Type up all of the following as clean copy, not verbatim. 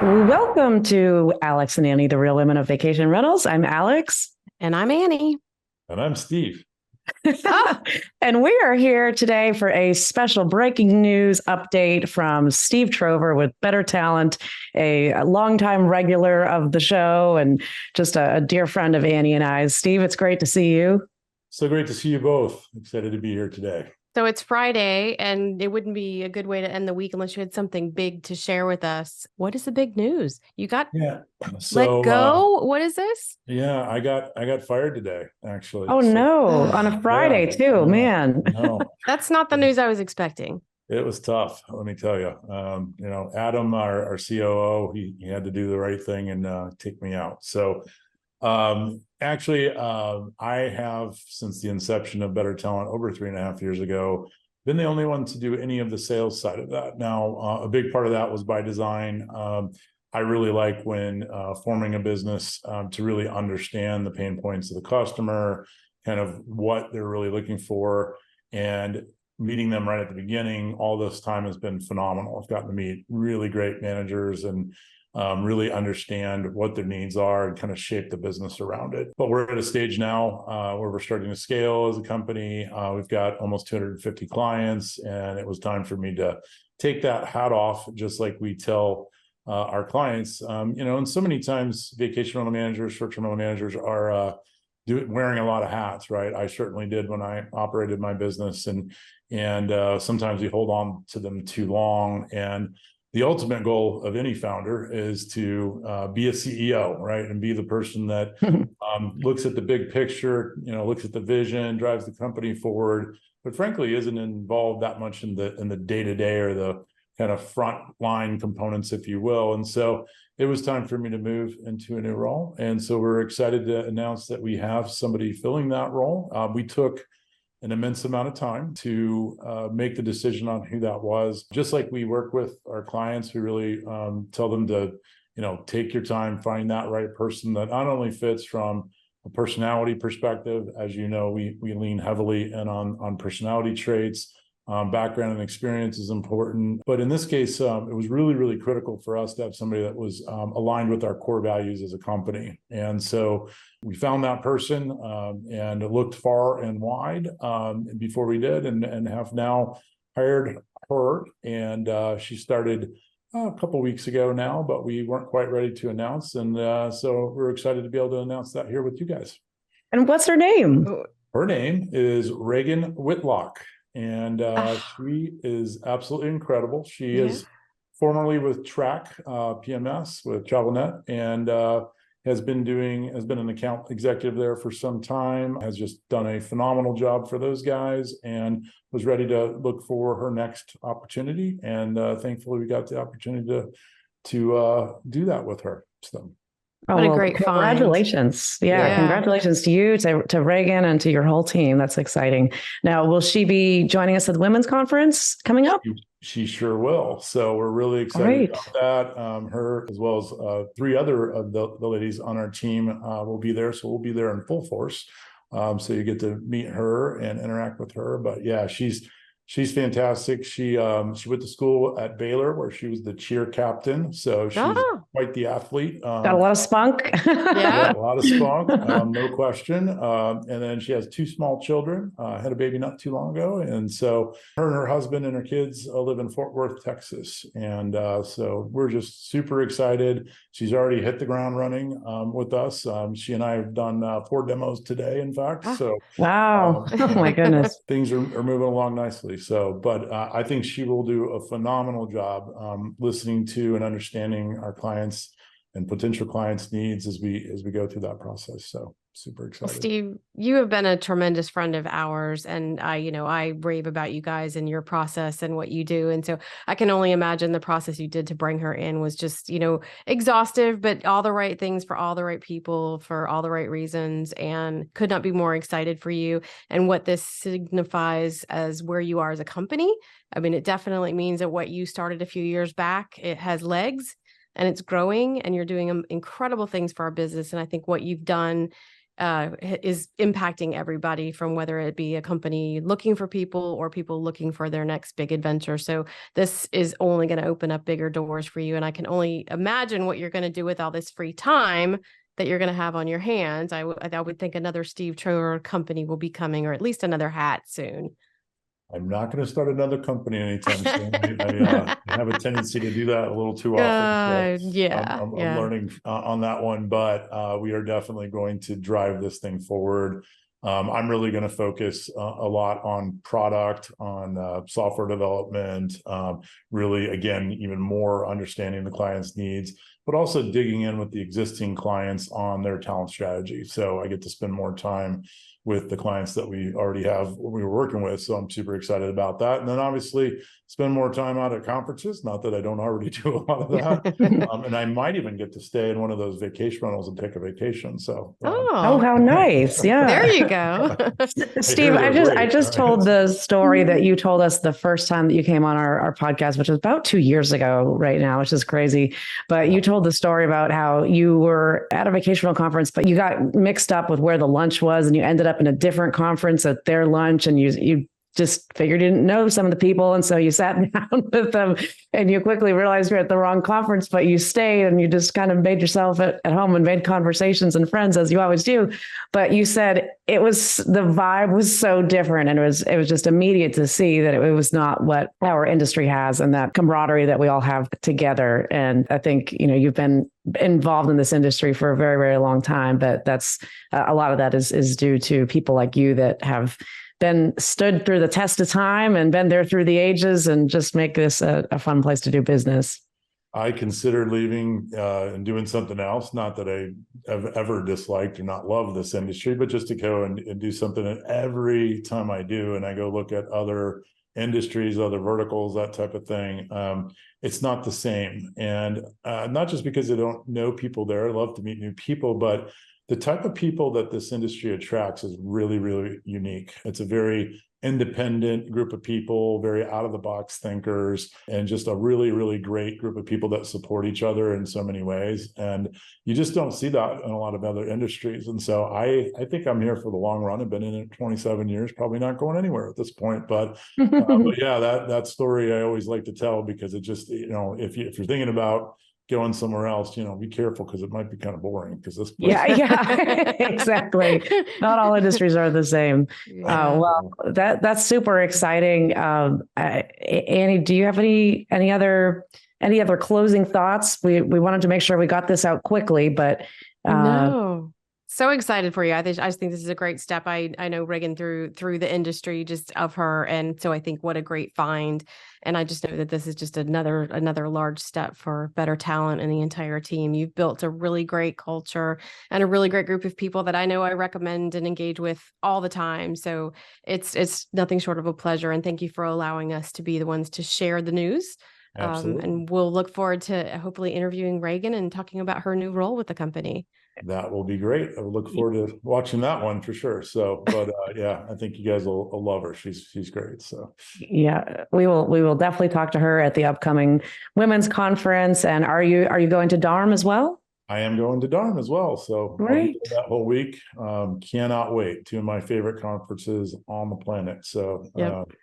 Welcome to Alex and Annie, the Real Women of Vacation Rentals. I'm Alex. And I'm Annie. And I'm Steve. And we are here today for a special breaking news update from Steve Trover with Better Talent, a longtime regular of the show and just a dear friend of Annie and I. Steve, it's great to see you. So great to see you both. Excited to be here today. So it's Friday, and it wouldn't be a good way to end the week unless you had something big to share with us. What is the big news? You got let go? What is this? Yeah, I got fired today, actually. Oh, no, on a Friday too, man. No. That's not the news I was expecting. It was tough, let me tell you. Adam, our COO, he had to do the right thing and take me out. So I have, since the inception of Better Talent over 3.5 years ago, been the only one to do any of the sales side of that. Now, a big part of that was by design. I really like when forming a business to really understand the pain points of the customer, kind of what they're really looking for, and meeting them right at the beginning. All this time has been phenomenal. I've gotten to meet really great managers and really understand what their needs are and kind of shape the business around it. But we're at a stage now where we're starting to scale as a company. We've got almost 250 clients, and it was time for me to take that hat off, just like we tell our clients. And so many times vacation rental managers, short-term rental managers are wearing a lot of hats, right? I certainly did when I operated my business, and sometimes we hold on to them too long. And the ultimate goal of any founder is to be a CEO, right? And be the person that looks at the big picture, looks at the vision, drives the company forward, but frankly isn't involved that much in the day-to-day or the kind of front line components, if you will. And so it was time for me to move into a new role. And so we're excited to announce that we have somebody filling that role. We took an immense amount of time to make the decision on who that was. Just like we work with our clients, we really tell them to, take your time, find that right person that not only fits from a personality perspective. As you know, we lean heavily in on personality traits. Background and experience is important. But in this case, it was really, really critical for us to have somebody that was aligned with our core values as a company. And so we found that person and looked far and wide before we did, and have now hired her. And she started a couple of weeks ago now, but we weren't quite ready to announce. And so we're excited to be able to announce that here with you guys. And what's her name? Her name is Regan Whitlock. And she is absolutely incredible. She is formerly with Track PMS with TravelNet, and has been an account executive there for some time, has just done a phenomenal job for those guys, and was ready to look for her next opportunity. And thankfully we got the opportunity to do that with her. So. What a great congratulations. find. Yeah, congratulations to you, to Regan, and to your whole team. That's exciting. Now, will she be joining us at the Women's Conference coming up? She sure will. So we're really excited about that. Her, as well as 3 other of the ladies on our team will be there. So we'll be there in full force. So you get to meet her and interact with her. But yeah, she's fantastic. She went to school at Baylor, where she was the cheer captain. So she's quite the athlete. Got a lot of spunk. Yeah, a lot of spunk, no question. And then she has 2 small children. Had a baby not too long ago, and so her and her husband and her kids live in Fort Worth, Texas. And so we're just super excited. She's already hit the ground running with us. She and I have done 4 demos today, in fact. So wow, oh my goodness, things are moving along nicely. So, but I think she will do a phenomenal job listening to and understanding our clients and potential clients' needs as we go through that process. So super excited. Steve, you have been a tremendous friend of ours, and I rave about you guys and your process and what you do. And so I can only imagine the process you did to bring her in was just, exhaustive, but all the right things for all the right people for all the right reasons, and could not be more excited for you and what this signifies as where you are as a company. I mean, it definitely means that what you started a few years back, it has legs and it's growing, and you're doing incredible things for our business. And I think what you've done is impacting everybody, from whether it be a company looking for people or people looking for their next big adventure. So this is only going to open up bigger doors for you. And I can only imagine what you're going to do with all this free time that you're going to have on your hands. I would think another Steve Trover company will be coming, or at least another hat soon. I'm not going to start another company anytime soon. I have a tendency to do that a little too often. So I'm learning on that one, but we are definitely going to drive this thing forward. I'm really going to focus a lot on product, on software development, really, again, even more understanding the client's needs, but also digging in with the existing clients on their talent strategy. So I get to spend more time with the clients that we already have, we were working with. So I'm super excited about that. And then obviously spend more time out at conferences. Not that I don't already do a lot of that. And I might even get to stay in one of those vacation rentals and take a vacation. So oh, how nice. Yeah. There you go. Steve, I just told the story that you told us the first time that you came on our podcast, which was about 2 years ago right now, which is crazy. But you told the story about how you were at a vacational conference, but you got mixed up with where the lunch was and you ended up in a different conference at their lunch, and you just figured you didn't know some of the people. And so you sat down with them and you quickly realized you're at the wrong conference, but you stayed and you just kind of made yourself at home and made conversations and friends, as you always do. But you said the vibe was so different, and it was just immediate to see that it was not what our industry has, and that camaraderie that we all have together. And I think, you've been involved in this industry for a very, very long time, but that's a lot of that is due to people like you that have been stood through the test of time and been there through the ages, and just make this a fun place to do business. I considered leaving and doing something else. Not that I have ever disliked or not loved this industry, but just to go and do something. And every time I do, and I go look at other industries, other verticals, that type of thing, it's not the same. And not just because I don't know people there. I love to meet new people, but the type of people that this industry attracts is really, really unique. It's a very independent group of people, very out of the box thinkers, and just a really, really great group of people that support each other in so many ways. And you just don't see that in a lot of other industries. And so I think I'm here for the long run. I've been in it 27 years, probably not going anywhere at this point. But yeah, that story I always like to tell, because it just, if you're thinking about going somewhere else, be careful, because it might be kind of boring, because this place. Yeah, exactly. Not all industries are the same. Well, that's super exciting. Annie, do you have any other closing thoughts? We wanted to make sure we got this out quickly, but no. So excited for you. I just think this is a great step. I know Regan through the industry just of her. And so I think what a great find. And I just know that this is just another large step for Better Talent and the entire team. You've built a really great culture and a really great group of people that I know I recommend and engage with all the time. So it's nothing short of a pleasure. And thank you for allowing us to be the ones to share the news. And we'll look forward to hopefully interviewing Regan and talking about her new role with the company. That will be great. I look forward to watching that one for sure. So, but yeah, I think you guys will love her. She's great. So yeah, we will definitely talk to her at the upcoming women's conference. And are you going to Durham as well? I am going to Durham as well. So great. That whole week. Cannot wait. 2 of my favorite conferences on the planet. So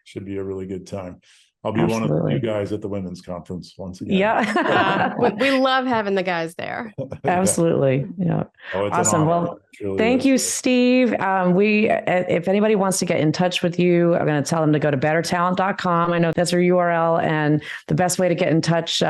should be a really good time. I'll be one of you guys at the women's conference once again. Yeah. We love having the guys there. Absolutely. Yeah. Awesome. Well, thank you, Steve. If anybody wants to get in touch with you, I'm going to tell them to go to bettertalent.com. I know that's your URL, and the best way to get in touch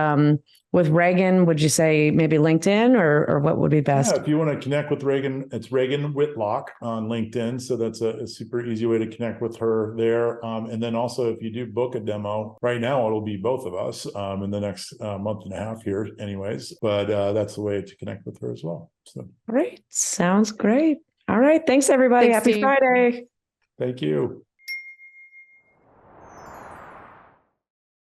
with Regan, would you say maybe LinkedIn or what would be best? Yeah, if you want to connect with Regan, it's Regan Whitlock on LinkedIn. So that's a super easy way to connect with her there. And then also, if you do book a demo, right now it'll be both of us in the next month and a half here anyways. But that's the way to connect with her as well. So great. Sounds great. All right. Thanks, everybody. Thanks, Happy Steve. Friday. Thank you.